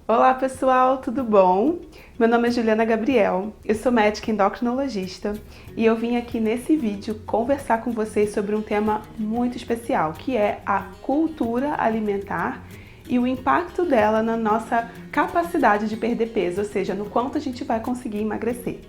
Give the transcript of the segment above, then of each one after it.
Olá pessoal, tudo bom? Meu nome é Juliana Gabriel, eu sou médica endocrinologista e eu vim aqui nesse vídeo conversar com vocês sobre um tema muito especial, que é a cultura alimentar e o impacto dela na nossa capacidade de perder peso, ou seja, no quanto a gente vai conseguir emagrecer.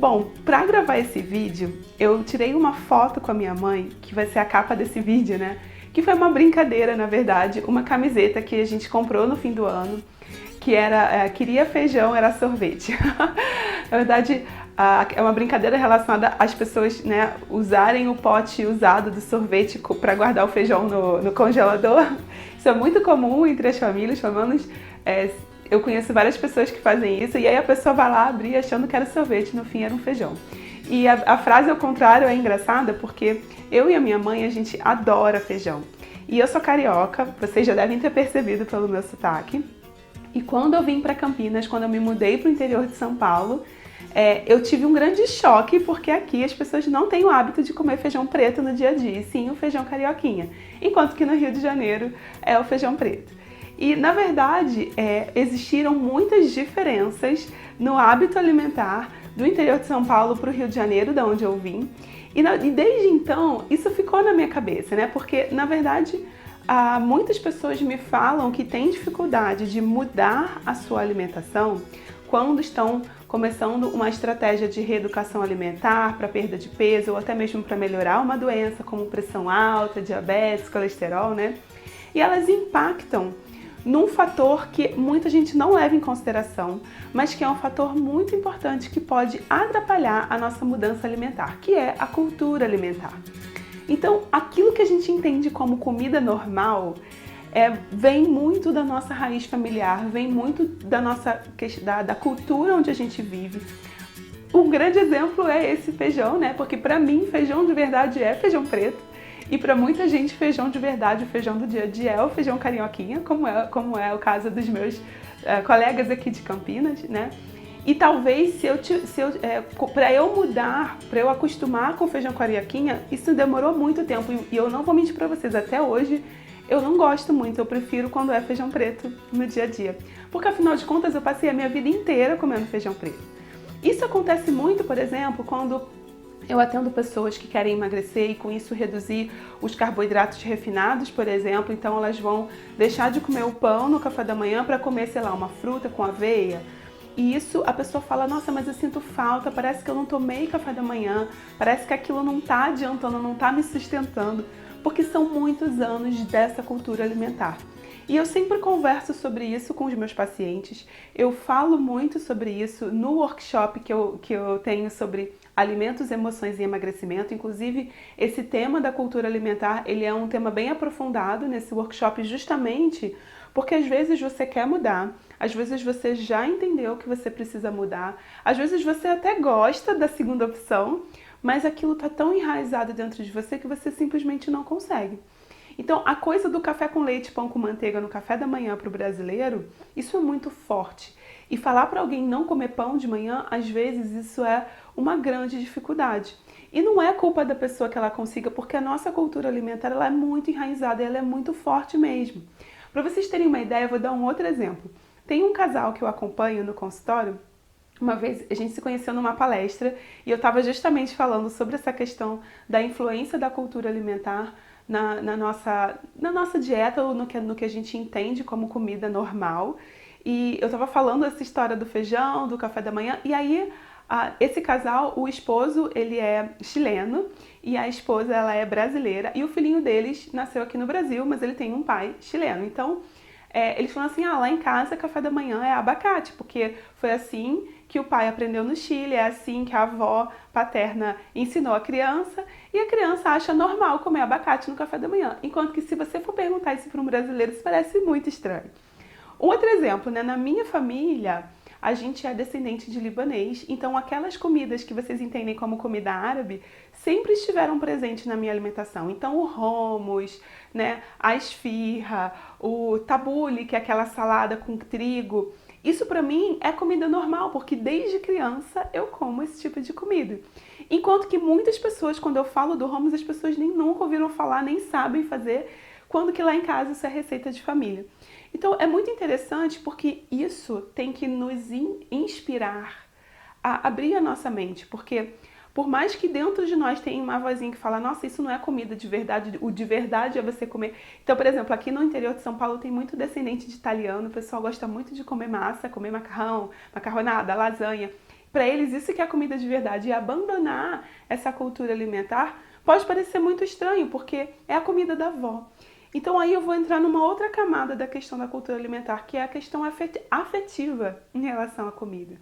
Bom, para gravar esse vídeo, eu tirei uma foto com a minha mãe, que vai ser a capa desse vídeo, né? Que foi uma brincadeira, na verdade, uma camiseta que a gente comprou no fim do ano, que era queria feijão, era sorvete. Na verdade, é uma brincadeira relacionada às pessoas, né, usarem o pote usado do sorvete para guardar o feijão no congelador. Isso é muito comum entre as famílias, pelo menos eu conheço várias pessoas que fazem isso, e aí a pessoa vai lá abrir achando que era sorvete, no fim era um feijão. E a frase ao contrário é engraçada porque eu e a minha mãe, a gente adora feijão. E eu sou carioca, vocês já devem ter percebido pelo meu sotaque. E quando eu vim para Campinas, quando eu me mudei para o interior de São Paulo, eu tive um grande choque porque aqui as pessoas não têm o hábito de comer feijão preto no dia a dia, e sim o feijão carioquinha, enquanto que no Rio de Janeiro é o feijão preto. E, na verdade, existiram muitas diferenças no hábito alimentar do interior de São Paulo para o Rio de Janeiro, da onde eu vim. E desde então, isso ficou na minha cabeça, né? Porque, na verdade, muitas pessoas me falam que têm dificuldade de mudar a sua alimentação quando estão começando uma estratégia de reeducação alimentar para perda de peso ou até mesmo para melhorar uma doença como pressão alta, diabetes, colesterol, né? E elas impactam num fator que muita gente não leva em consideração, mas que é um fator muito importante que pode atrapalhar a nossa mudança alimentar, que é a cultura alimentar. Então, aquilo que a gente entende como comida normal vem muito da nossa raiz familiar, vem muito da cultura onde a gente vive. Um grande exemplo é esse feijão, né? Porque para mim, feijão de verdade é feijão preto. E para muita gente, feijão de verdade, o feijão do dia a dia é o feijão carioquinha, como é o caso dos meus colegas aqui de Campinas, né? E talvez para eu mudar, para eu acostumar com o feijão carioquinha, isso demorou muito tempo. E eu não vou mentir para vocês, até hoje eu não gosto muito, eu prefiro quando é feijão preto no dia a dia. Porque afinal de contas eu passei a minha vida inteira comendo feijão preto. Isso acontece muito, por exemplo, quando eu atendo pessoas que querem emagrecer e com isso reduzir os carboidratos refinados, por exemplo, então elas vão deixar de comer o pão no café da manhã para comer, sei lá, uma fruta com aveia. E isso a pessoa fala, nossa, mas eu sinto falta, parece que eu não tomei café da manhã, parece que aquilo não está adiantando, não está me sustentando, porque são muitos anos dessa cultura alimentar. E eu sempre converso sobre isso com os meus pacientes, eu falo muito sobre isso no workshop que eu tenho sobre alimentos, emoções e emagrecimento. Inclusive, esse tema da cultura alimentar, ele é um tema bem aprofundado nesse workshop justamente porque às vezes você quer mudar, às vezes você já entendeu que você precisa mudar, às vezes você até gosta da segunda opção, mas aquilo está tão enraizado dentro de você que você simplesmente não consegue. Então, a coisa do café com leite e pão com manteiga no café da manhã para o brasileiro, isso é muito forte. E falar para alguém não comer pão de manhã, às vezes isso é uma grande dificuldade. E não é culpa da pessoa que ela consiga, porque a nossa cultura alimentar ela é muito enraizada, ela é muito forte mesmo. Para vocês terem uma ideia, eu vou dar um outro exemplo. Tem um casal que eu acompanho no consultório. Uma vez a gente se conheceu numa palestra e eu estava justamente falando sobre essa questão da influência da cultura alimentar na nossa dieta ou no que a gente entende como comida normal. E eu estava falando essa história do feijão, do café da manhã, e aí esse casal, o esposo, ele é chileno e a esposa, ela é brasileira, e o filhinho deles nasceu aqui no Brasil, mas ele tem um pai chileno. Então, eles falam assim, lá em casa café da manhã é abacate, porque foi assim que o pai aprendeu no Chile, é assim que a avó paterna ensinou a criança, e a criança acha normal comer abacate no café da manhã. Enquanto que se você for perguntar isso para um brasileiro, isso parece muito estranho. Um outro exemplo, né? Na minha família, a gente é descendente de libanês, então aquelas comidas que vocês entendem como comida árabe sempre estiveram presentes na minha alimentação. Então o hummus, né, a esfirra, o tabule, que é aquela salada com trigo, isso para mim é comida normal, porque desde criança eu como esse tipo de comida. Enquanto que muitas pessoas, quando eu falo do hummus, as pessoas nem nunca ouviram falar, nem sabem fazer, quando que lá em casa isso é receita de família. Então é muito interessante porque isso tem que nos inspirar a abrir a nossa mente, porque por mais que dentro de nós tenha uma vozinha que fala, nossa, isso não é comida de verdade, o de verdade é você comer. Então, por exemplo, aqui no interior de São Paulo tem muito descendente de italiano, o pessoal gosta muito de comer massa, comer macarrão, macarronada, lasanha. Para eles isso que é comida de verdade, e abandonar essa cultura alimentar pode parecer muito estranho, porque é a comida da avó. Então aí eu vou entrar numa outra camada da questão da cultura alimentar, que é a questão afetiva em relação à comida.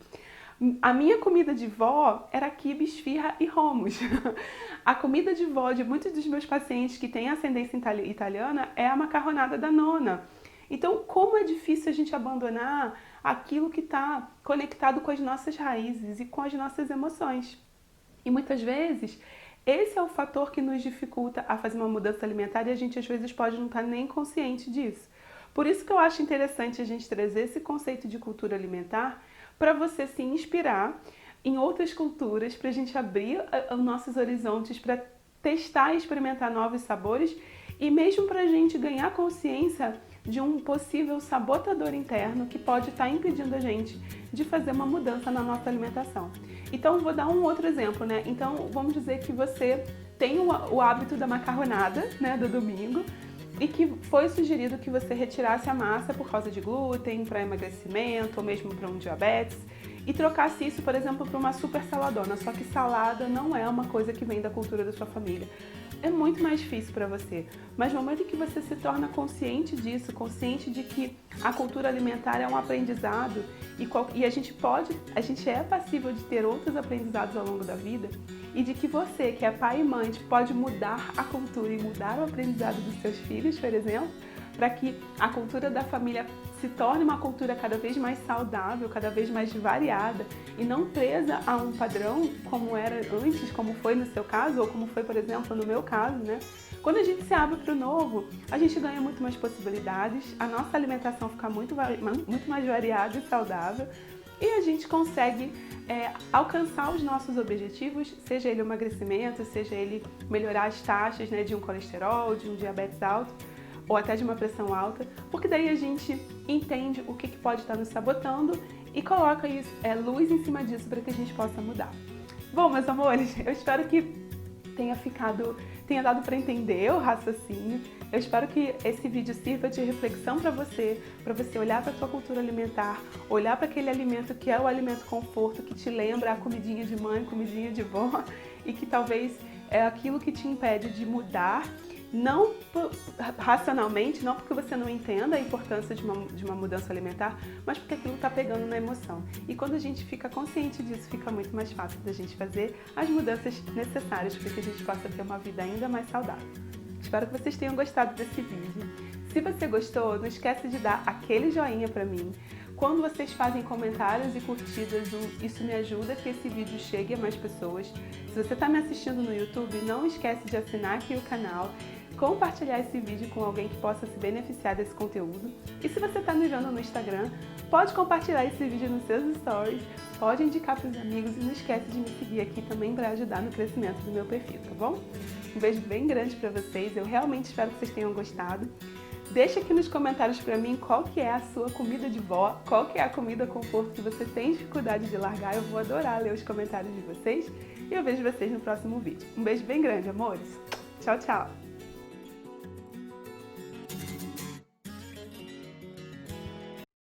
A minha comida de vó era quibe, esfirra e hummus. A comida de vó de muitos dos meus pacientes que têm ascendência italiana é a macarronada da nona. Então, como é difícil a gente abandonar aquilo que está conectado com as nossas raízes e com as nossas emoções. E muitas vezes, esse é o fator que nos dificulta a fazer uma mudança alimentar e a gente às vezes pode não estar nem consciente disso. Por isso que eu acho interessante a gente trazer esse conceito de cultura alimentar para você se inspirar em outras culturas, para a gente abrir os nossos horizontes, para testar e experimentar novos sabores e mesmo para a gente ganhar consciência de um possível sabotador interno que pode estar impedindo a gente de fazer uma mudança na nossa alimentação. Então, vou dar um outro exemplo, né? Então, vamos dizer que você tem o hábito da macarronada, né, do domingo, e que foi sugerido que você retirasse a massa por causa de glúten, para emagrecimento ou mesmo para um diabetes, e trocasse isso, por exemplo, para uma super saladona. Só que salada não é uma coisa que vem da cultura da sua família. É muito mais difícil para você, mas no momento em que você se torna consciente disso, consciente de que a cultura alimentar é um aprendizado e a gente é passível de ter outros aprendizados ao longo da vida, e de que você, que é pai e mãe, pode mudar a cultura e mudar o aprendizado dos seus filhos, por exemplo, para que a cultura da família se torne uma cultura cada vez mais saudável, cada vez mais variada e não presa a um padrão como era antes, como foi no seu caso ou como foi, por exemplo, no meu caso, né? Quando a gente se abre para o novo, a gente ganha muito mais possibilidades, a nossa alimentação fica muito mais variada e saudável e a gente consegue alcançar os nossos objetivos, seja ele o emagrecimento, seja ele melhorar as taxas, né, de um colesterol, de um diabetes alto, ou até de uma pressão alta, porque daí a gente entende o que pode estar nos sabotando e coloca luz em cima disso para que a gente possa mudar. Bom, meus amores, eu espero que tenha dado para entender o raciocínio. Eu espero que esse vídeo sirva de reflexão para você olhar para a sua cultura alimentar, olhar para aquele alimento que é o alimento conforto, que te lembra a comidinha de mãe, comidinha de vó, e que talvez é aquilo que te impede de mudar, não racionalmente, não porque você não entenda a importância de uma mudança alimentar, mas porque aquilo está pegando na emoção. E quando a gente fica consciente disso, fica muito mais fácil da gente fazer as mudanças necessárias para que a gente possa ter uma vida ainda mais saudável. Espero que vocês tenham gostado desse vídeo. Se você gostou, não esquece de dar aquele joinha para mim. Quando vocês fazem comentários e curtidas, isso me ajuda a que esse vídeo chegue a mais pessoas. Se você está me assistindo no YouTube, não esquece de assinar aqui o canal, compartilhar esse vídeo com alguém que possa se beneficiar desse conteúdo. E se você está me vendo no Instagram, pode compartilhar esse vídeo nos seus stories, pode indicar para os amigos e não esquece de me seguir aqui também para ajudar no crescimento do meu perfil, tá bom? Um beijo bem grande para vocês, eu realmente espero que vocês tenham gostado. Deixa aqui nos comentários para mim qual que é a sua comida de vó, qual que é a comida conforto que você tem dificuldade de largar. Eu vou adorar ler os comentários de vocês e eu vejo vocês no próximo vídeo. Um beijo bem grande, amores. Tchau, tchau!